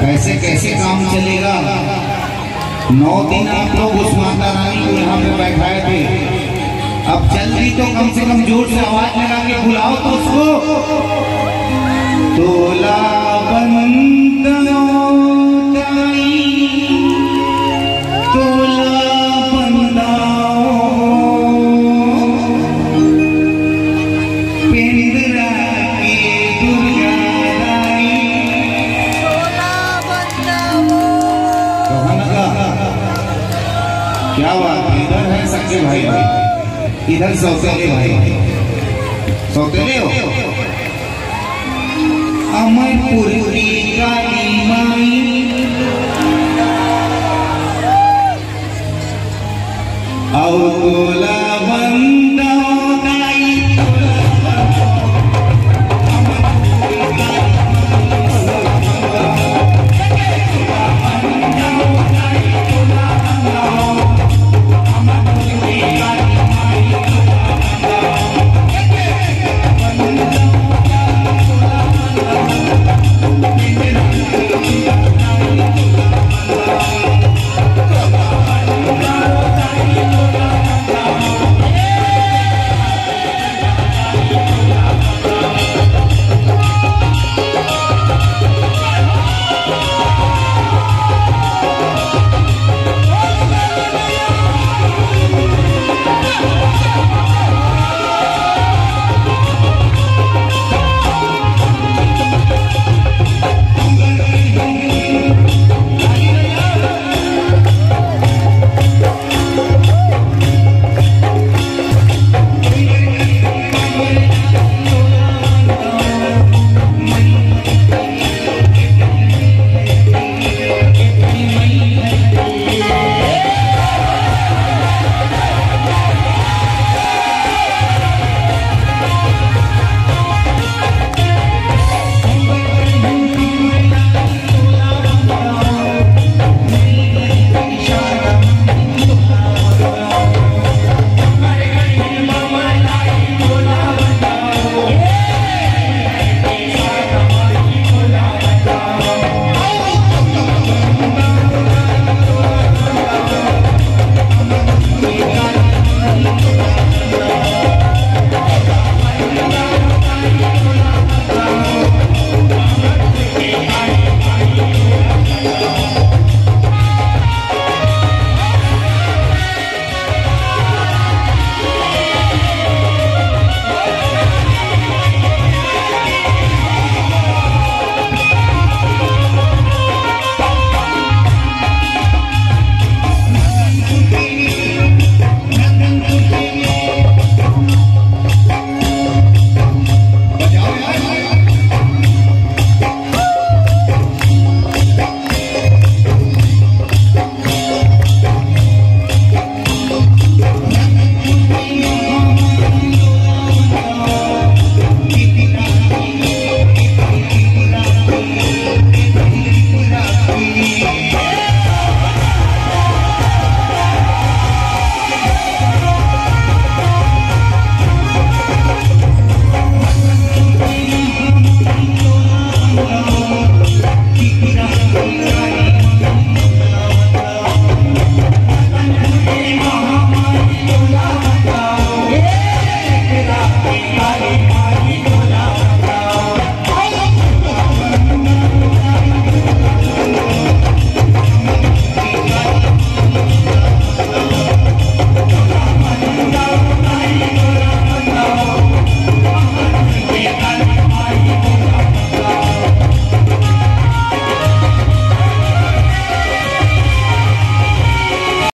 कैसे कैसे काम चलेगा। 9 दिन आप लोग उस माता रानी को यहाँ पे बैठाए थे, अब जल्दी तो कम से कम जोर से आवाज लगा के बुलाओ तो उसको। तोला बंदो ताई, तोला बंदाओ, पिंजरा की दुर्गा रानी, तोला बंदाओ। क्या बात है, इधर है सच्चे भाई भाई, इधर सौतेले भाई, सौतेले हो। अमरपुर की